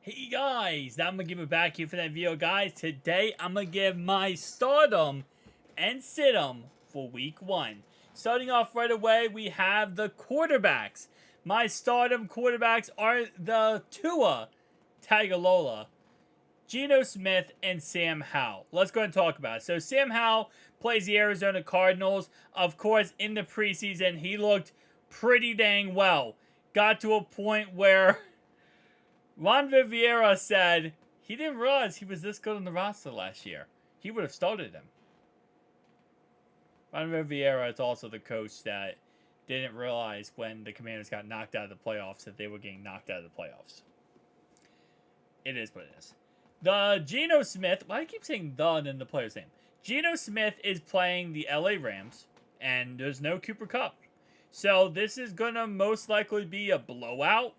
Hey guys, now I'm gonna give it back here for that video, guys. Today I'm gonna give my stardom and situm for week 1. Starting off right away, we have the quarterbacks. My stardom quarterbacks are the Tua Tagovailoa, Geno Smith, and Sam Howell. Let's go and talk about it. So Sam Howell plays the Arizona Cardinals. Of course, in the preseason, he looked pretty dang well. Got to a point where Ron Rivera said he didn't realize he was this good on the roster last year. He would have started him. Ron Rivera is also the coach that didn't realize when the Commanders got knocked out of the playoffs that they were getting knocked out of the playoffs. It is what it is. The Geno Smith, why do I keep saying the in the player's name? Geno Smith is playing the LA Rams, and there's no Cooper Kupp. So this is going to most likely be a blowout,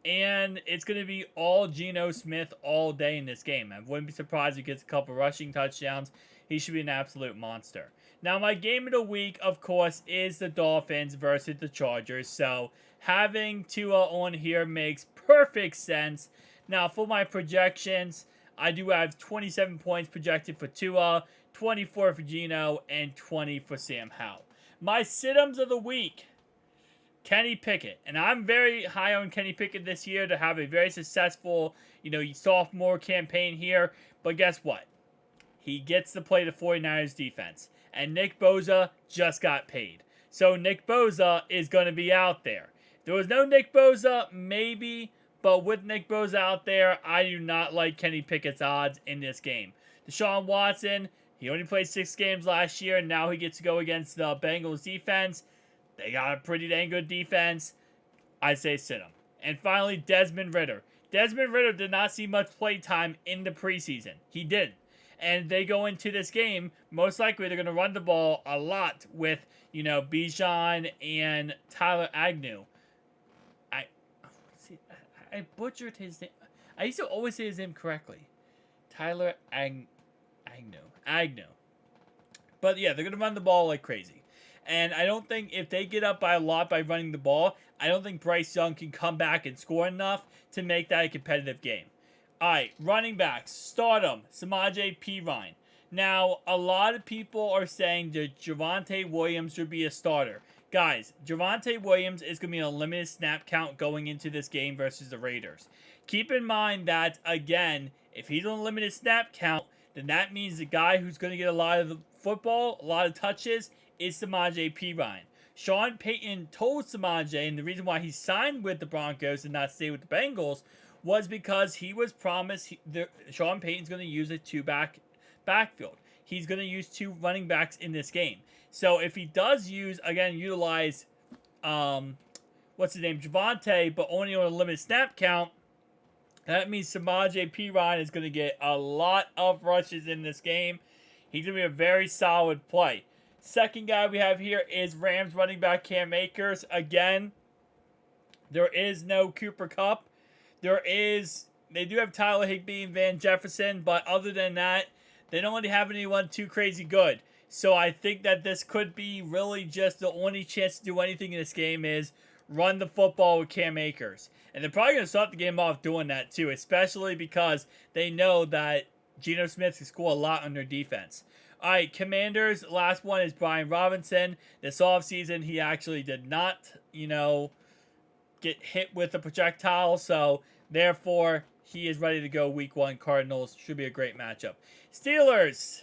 and it's going to be all Geno Smith all day in this game. I wouldn't be surprised if he gets a couple rushing touchdowns. He should be an absolute monster. Now, my game of the week, of course, is the Dolphins versus the Chargers. So having Tua on here makes perfect sense. Now, for my projections, I do have 27 points projected for Tua, 24 for Geno, and 20 for Sam Howell. My situms of the week, Kenny Pickett. And I'm very high on Kenny Pickett this year to have a very successful, sophomore campaign here. But guess what? He gets to play the 49ers defense. And Nick Bosa just got paid. So Nick Bosa is going to be out there. If there was no Nick Bosa, maybe. But with Nick Bosa out there, I do not like Kenny Pickett's odds in this game. Deshaun Watson, he only played 6 games last year, and now he gets to go against the Bengals defense. They got a pretty dang good defense. I say sit him. And finally, Desmond Ridder. Desmond Ridder did not see much play time in the preseason. He didn't. And they go into this game, most likely they're going to run the ball a lot with, Bijan and Tyler Agnew. I butchered his name. I used to always say his name correctly. Tyler Agnew. But yeah, they're going to run the ball like crazy. And I don't think if they get up by a lot by running the ball, I don't think Bryce Young can come back and score enough to make that a competitive game. All right, running backs, stardom, Samaje Perine. Now, a lot of people are saying that Javonte Williams should be a starter. Guys, Javonte Williams is going to be a limited snap count going into this game versus the Raiders. Keep in mind that, again, if he's on a limited snap count, then that means the guy who's going to get a lot of the football, a lot of touches, is Samaje Perine. Sean Payton told Samaje, and the reason why he signed with the Broncos and not stay with the Bengals was because he was promised Sean Payton's going to use a backfield. He's going to use 2 running backs in this game. So if he does utilize, Javonte, but only on a limited snap count, that means Samaje Perine is going to get a lot of rushes in this game. He's going to be a very solid play. Second guy we have here is Rams running back Cam Akers. Again, there is no Cooper Kupp. They do have Tyler Higbee and Van Jefferson, but other than that, they don't really have anyone too crazy good. So I think that this could be really just the only chance to do anything in this game is run the football with Cam Akers. And they're probably going to start the game off doing that too, especially because they know that Geno Smith can score a lot on their defense. All right, Commanders, last one is Brian Robinson. This offseason, he actually did not, get hit with a projectile, so therefore, he is ready to go week 1. Cardinals should be a great matchup. Steelers,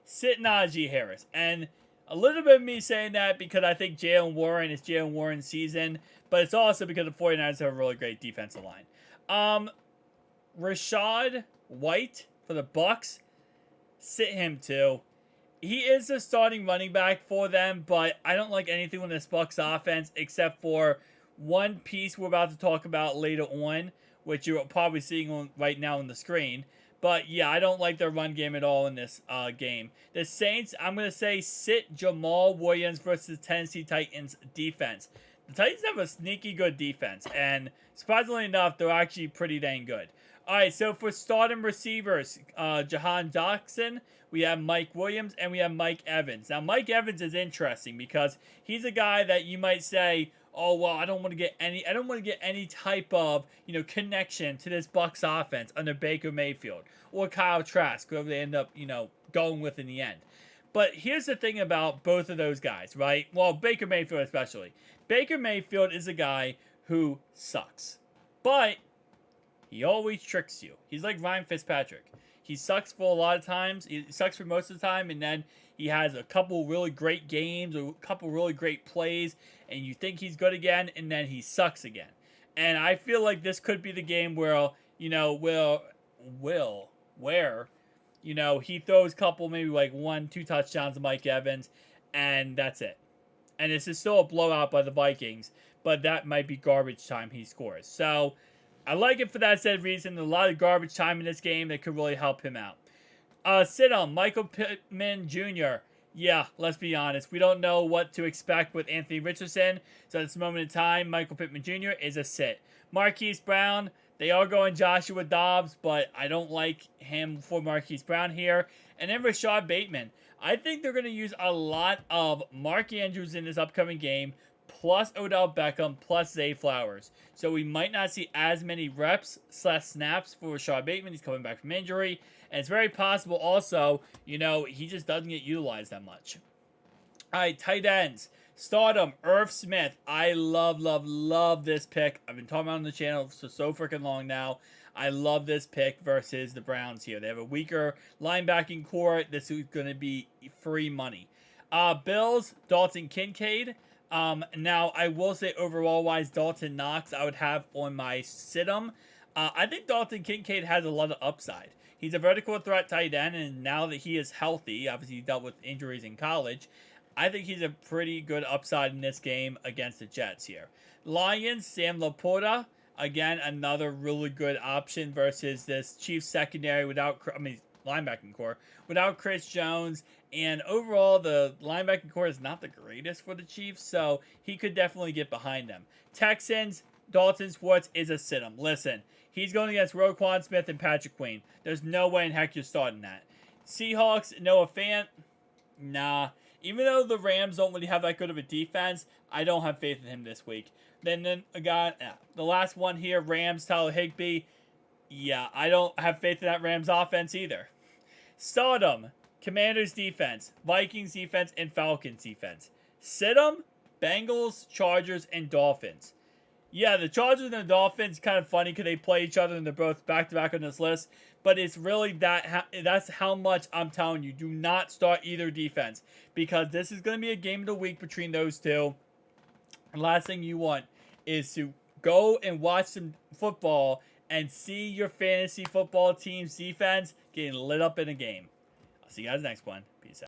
sit Najee Harris. And a little bit of me saying that because I think Jaylen Warren is Jaylen Warren's season, but it's also because the 49ers have a really great defensive line. Rachaad White for the Bucks, sit him too. He is the starting running back for them, but I don't like anything with this Bucks offense except for one piece we're about to talk about later on, which you're probably seeing right now on the screen. But yeah, I don't like their run game at all in this game. The Saints, I'm going to say sit Jamal Williams versus Tennessee Titans defense. The Titans have a sneaky good defense, and surprisingly enough, they're actually pretty dang good. All right, so for starting receivers, Jahan Dotson, we have Mike Williams, and we have Mike Evans. Now, Mike Evans is interesting because he's a guy that you might say, oh well, I don't want to get any type of, connection to this Bucks offense under Baker Mayfield or Kyle Trask, whoever they end up, going with in the end. But here's the thing about both of those guys, right? Well, Baker Mayfield especially. Baker Mayfield is a guy who sucks. But he always tricks you. He's like Ryan Fitzpatrick. He sucks for a lot of times. He sucks for most of the time, and then he has a couple really great games or a couple really great plays, and you think he's good again, and then he sucks again. And I feel like this could be the game where, where he throws a couple, maybe like 1-2 touchdowns to Mike Evans, and that's it. And this is still a blowout by the Vikings, but that might be garbage time he scores. So I like it for that said reason. A lot of garbage time in this game that could really help him out. Sit on Michael Pittman Jr. Yeah, let's be honest. We don't know what to expect with Anthony Richardson. So at this moment in time, Michael Pittman Jr. is a sit. Marquise Brown, they are going Joshua Dobbs, but I don't like him for Marquise Brown here. And then Rashad Bateman. I think they're going to use a lot of Mark Andrews in this upcoming game, plus Odell Beckham, plus Zay Flowers. So we might not see as many reps/snaps for Rashad Bateman. He's coming back from injury. And it's very possible also, he just doesn't get utilized that much. All right, tight ends. Stardom, Irv Smith. I love this pick. I've been talking about it on the channel for so freaking long now. I love this pick versus the Browns here. They have a weaker linebacking core. This is going to be free money. Bills, Dalton Kincaid. Now, I will say overall-wise, Dalton Knox I would have on my sit-em. I think Dalton Kincaid has a lot of upside. He's a vertical threat tight end, and now that he is healthy, obviously he dealt with injuries in college, I think he's a pretty good upside in this game against the Jets here. Lions, Sam Laporta. Again, another really good option versus this Chiefs secondary linebacking core without Chris Jones. And overall, the linebacking core is not the greatest for the Chiefs, so he could definitely get behind them. Texans, Dalton Schwartz is a sit-em. Listen, he's going against Roquan Smith and Patrick Queen. There's no way in heck you're starting that. Seahawks, Noah Fant. Nah. Even though the Rams don't really have that good of a defense, I don't have faith in him this week. Then the last one here, Rams, Tyler Higbee. Yeah, I don't have faith in that Rams offense either. Stardom, Commanders defense, Vikings defense, and Falcons defense. Sit 'em, Bengals, Chargers, and Dolphins. Yeah, the Chargers and the Dolphins kind of funny because they play each other and they're both back-to-back on this list. But it's really that's how much I'm telling you. Do not start either defense because this is going to be a game of the week between those two. And last thing you want is to go and watch some football and see your fantasy football team's defense getting lit up in a game. I'll see you guys next one. Peace out.